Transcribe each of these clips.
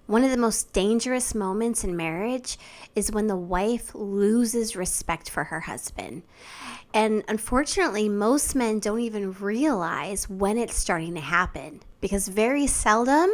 One of the most dangerous moments in marriage is when the wife loses respect for her husband. And unfortunately, most men don't even realize when it's starting to happen because very seldom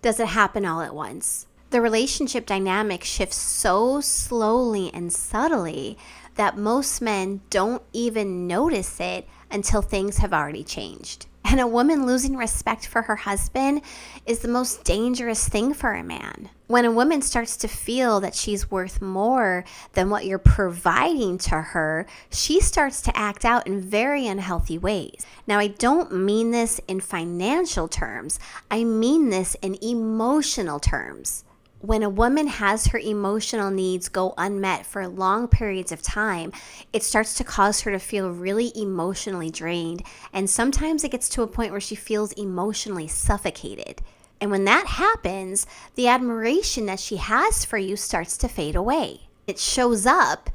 does it happen all at once. The relationship dynamic shifts so slowly and subtly that most men don't even notice it until things have already changed. And a woman losing respect for her husband is the most dangerous thing for a man. When a woman starts to feel that she's worth more than what you're providing to her, she starts to act out in very unhealthy ways. Now, I don't mean this in financial terms. I mean this in emotional terms. When a woman has her emotional needs go unmet for long periods of time, it starts to cause her to feel really emotionally drained. And sometimes it gets to a point where she feels emotionally suffocated. And when that happens, the admiration that she has for you starts to fade away. It shows up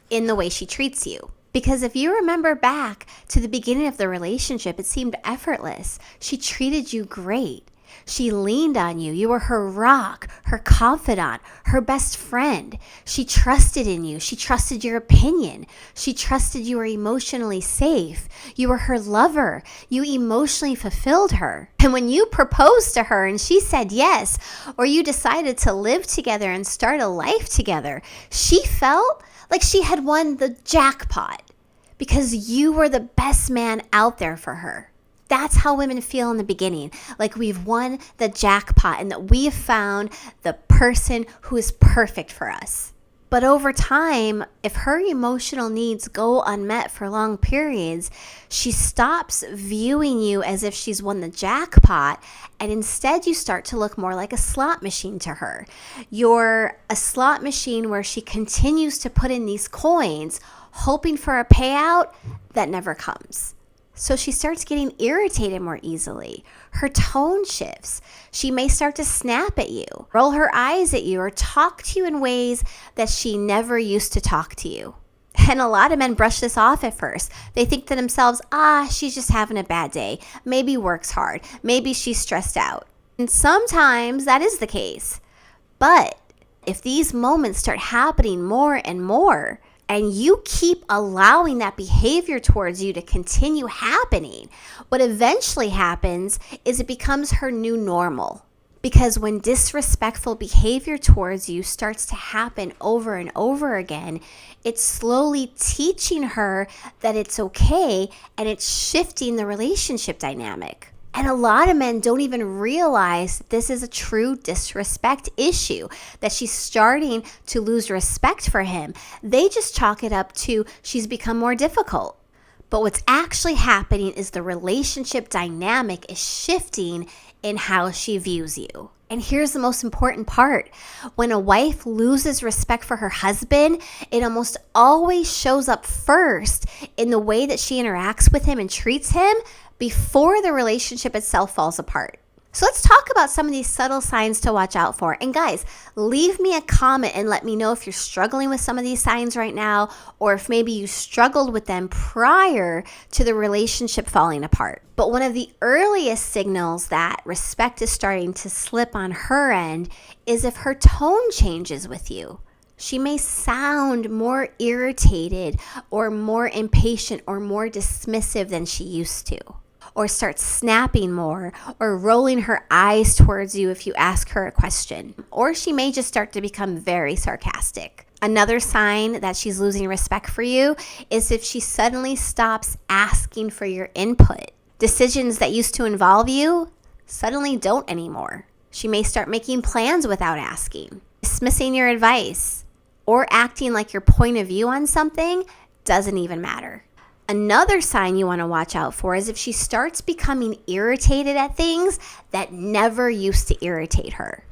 in the way she treats you. Because if you remember back to the beginning of the relationship, it seemed effortless. She treated you great. She leaned on you. You were her rock, her confidant, her best friend. She trusted in you. She trusted your opinion. She trusted you were emotionally safe. You were her lover. You emotionally fulfilled her. And when you proposed to her and she said yes, or you decided to live together and start a life together, she felt like she had won the jackpot because you were the best man out there for her. That's how women feel in the beginning, like we've won the jackpot and that we have found the person who is perfect for us. But over time, if her emotional needs go unmet for long periods, she stops viewing you as if she's won the jackpot, and instead you start to look more like a slot machine to her. You're a slot machine where she continues to put in these coins, hoping for a payout that never comes. So she starts getting irritated more easily. Her tone shifts. She may start to snap at you, roll her eyes at you, or talk to you in ways that she never used to talk to you. And a lot of men brush this off at first. They think to themselves, she's just having a bad day. Maybe works hard. Maybe she's stressed out. And sometimes that is the case. But if these moments start happening more and more, and you keep allowing that behavior towards you to continue happening, what eventually happens is it becomes her new normal. Because when disrespectful behavior towards you starts to happen over and over again, it's slowly teaching her that it's okay, and it's shifting the relationship dynamic. And a lot of men don't even realize that this is a true disrespect issue, that she's starting to lose respect for him. They just chalk it up to she's become more difficult. But what's actually happening is the relationship dynamic is shifting in how she views you. And here's the most important part. When a wife loses respect for her husband, it almost always shows up first in the way that she interacts with him and treats him before the relationship itself falls apart. So let's talk about some of these subtle signs to watch out for. And guys, leave me a comment and let me know if you're struggling with some of these signs right now, or if maybe you struggled with them prior to the relationship falling apart. But one of the earliest signals that respect is starting to slip on her end is if her tone changes with you. She may sound more irritated or more impatient or more dismissive than she used to, or start snapping more or rolling her eyes towards you if you ask her a question. Or she may just start to become very sarcastic. Another sign that she's losing respect for you is if she suddenly stops asking for your input. Decisions that used to involve you suddenly don't anymore. She may start making plans without asking, dismissing your advice, or acting like your point of view on something doesn't even matter. Another sign you want to watch out for is if she starts becoming irritated at things that never used to irritate her.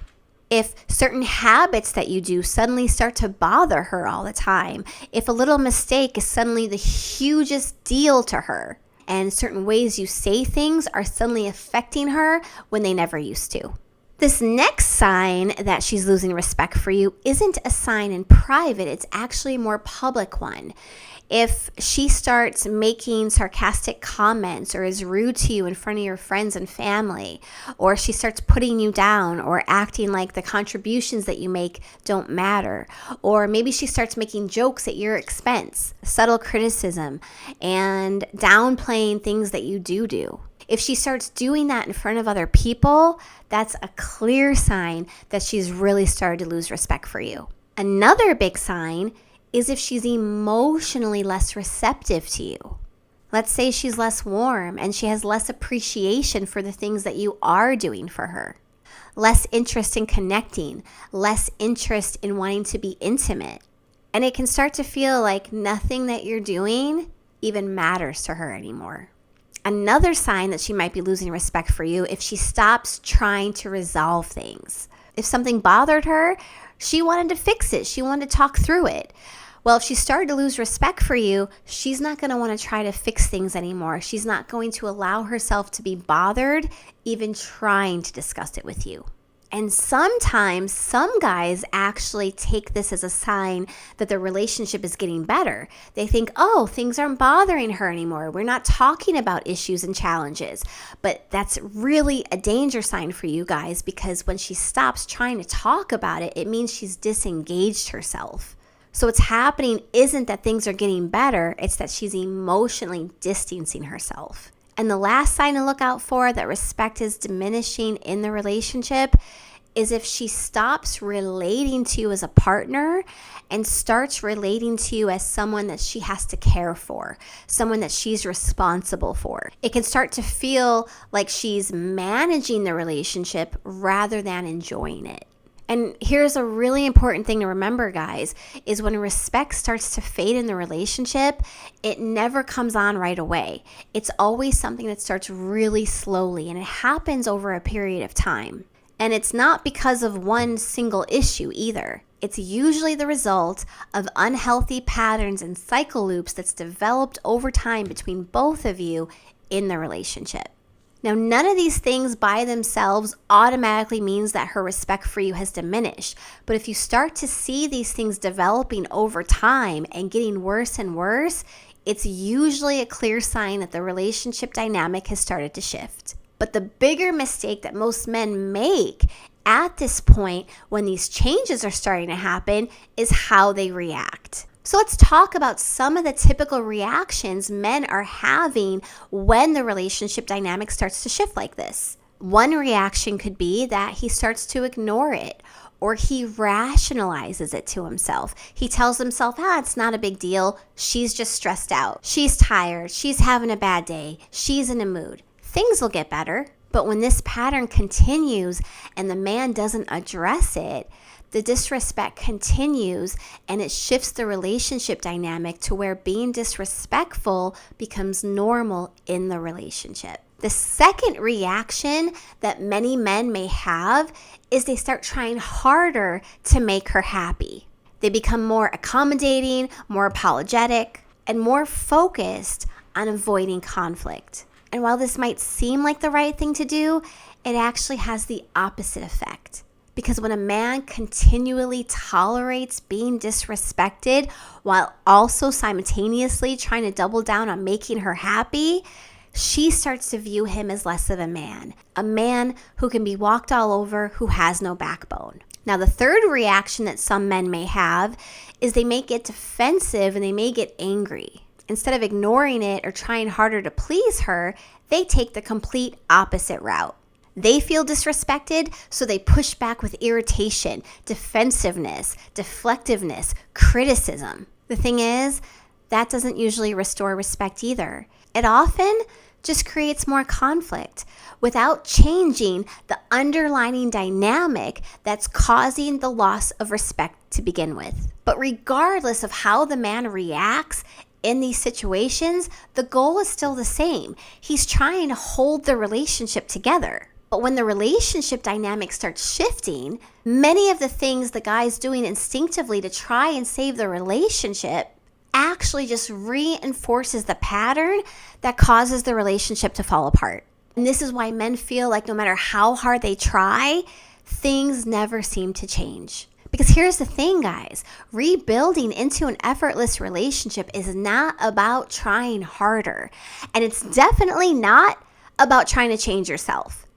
If certain habits that you do suddenly start to bother her all the time. If a little mistake is suddenly the hugest deal to her. And certain ways you say things are suddenly affecting her when they never used to. This next sign that she's losing respect for you isn't a sign in private, it's actually a more public one. If she starts making sarcastic comments or is rude to you in front of your friends and family, or she starts putting you down or acting like the contributions that you make don't matter, or maybe she starts making jokes at your expense, subtle criticism, and downplaying things that you do. If she starts doing that in front of other people, that's a clear sign that she's really started to lose respect for you. Another big sign is if she's emotionally less receptive to you. Let's say she's less warm and she has less appreciation for the things that you are doing for her. Less interest in connecting, less interest in wanting to be intimate. And it can start to feel like nothing that you're doing even matters to her anymore. Another sign that she might be losing respect for you if she stops trying to resolve things. If something bothered her, she wanted to fix it. She wanted to talk through it. Well, if she started to lose respect for you, she's not going to want to try to fix things anymore. She's not going to allow herself to be bothered even trying to discuss it with you. And sometimes some guys actually take this as a sign that the relationship is getting better. They think, oh, things aren't bothering her anymore. We're not talking about issues and challenges. But that's really a danger sign for you guys, because when she stops trying to talk about it, it means she's disengaged herself. So what's happening isn't that things are getting better, it's that she's emotionally distancing herself. And the last sign to look out for that respect is diminishing in the relationship is if she stops relating to you as a partner and starts relating to you as someone that she has to care for, someone that she's responsible for. It can start to feel like she's managing the relationship rather than enjoying it. And here's a really important thing to remember, guys, is when respect starts to fade in the relationship, it never comes on right away. It's always something that starts really slowly, and it happens over a period of time. And it's not because of one single issue either. It's usually the result of unhealthy patterns and cycle loops that's developed over time between both of you in the relationship. Now, none of these things by themselves automatically means that her respect for you has diminished. But if you start to see these things developing over time and getting worse and worse, it's usually a clear sign that the relationship dynamic has started to shift. But the bigger mistake that most men make at this point when these changes are starting to happen is how they react. So let's talk about some of the typical reactions men are having when the relationship dynamic starts to shift like this. One reaction could be that he starts to ignore it, or he rationalizes it to himself. He tells himself, it's not a big deal. She's just stressed out. She's tired. She's having a bad day. She's in a mood. Things will get better. But when this pattern continues and the man doesn't address it, the disrespect continues and it shifts the relationship dynamic to where being disrespectful becomes normal in the relationship. The second reaction that many men may have is they start trying harder to make her happy. They become more accommodating, more apologetic, and more focused on avoiding conflict. And while this might seem like the right thing to do, it actually has the opposite effect. Because when a man continually tolerates being disrespected while also simultaneously trying to double down on making her happy, she starts to view him as less of a man who can be walked all over, who has no backbone. Now, the third reaction that some men may have is they may get defensive and they may get angry. Instead of ignoring it or trying harder to please her, they take the complete opposite route. They feel disrespected, so they push back with irritation, defensiveness, deflectiveness, criticism. The thing is, that doesn't usually restore respect either. It often just creates more conflict without changing the underlying dynamic that's causing the loss of respect to begin with. But regardless of how the man reacts in these situations, the goal is still the same. He's trying to hold the relationship together. But when the relationship dynamic starts shifting, many of the things the guy's doing instinctively to try and save the relationship actually just reinforces the pattern that causes the relationship to fall apart. And this is why men feel like no matter how hard they try, things never seem to change. Because here's the thing, guys, rebuilding into an effortless relationship is not about trying harder. And it's definitely not about trying to change yourself.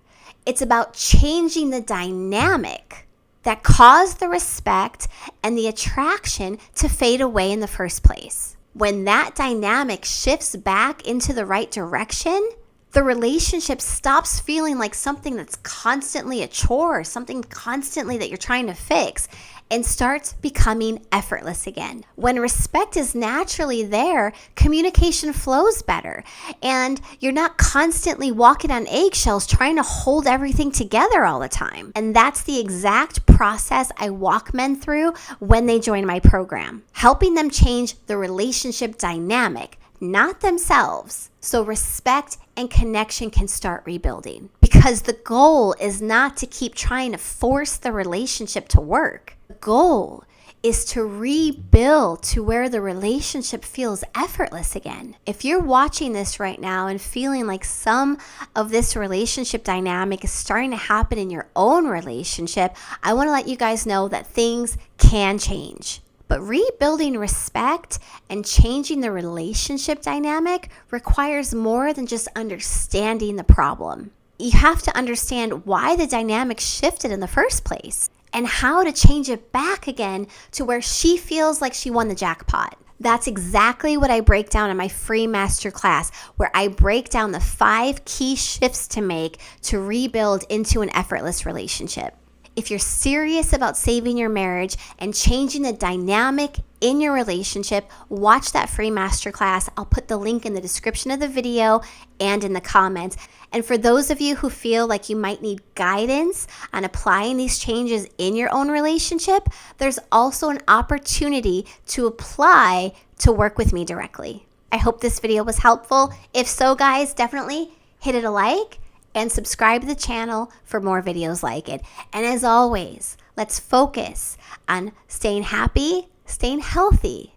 It's about changing the dynamic that caused the respect and the attraction to fade away in the first place. When that dynamic shifts back into the right direction, the relationship stops feeling like something that's constantly a chore, something constantly that you're trying to fix, and starts becoming effortless again. When respect is naturally there, communication flows better, and you're not constantly walking on eggshells trying to hold everything together all the time. And that's the exact process I walk men through when they join my program, helping them change the relationship dynamic, not themselves, so respect and connection can start rebuilding. Because the goal is not to keep trying to force the relationship to work. The goal is to rebuild to where the relationship feels effortless again. If you're watching this right now and feeling like some of this relationship dynamic is starting to happen in your own relationship, I want to let you guys know that things can change. But rebuilding respect and changing the relationship dynamic requires more than just understanding the problem. You have to understand why the dynamic shifted in the first place and how to change it back again to where she feels like she won the jackpot. That's exactly what I break down in my free masterclass, where I break down the 5 key shifts to make to rebuild into an effortless relationship. If you're serious about saving your marriage and changing the dynamic in your relationship, watch that free masterclass. I'll put the link in the description of the video and in the comments. And for those of you who feel like you might need guidance on applying these changes in your own relationship, there's also an opportunity to apply to work with me directly. I hope this video was helpful. If so, guys, definitely hit it a like and subscribe to the channel for more videos like it. And as always, let's focus on staying happy, staying healthy,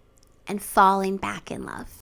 and falling back in love.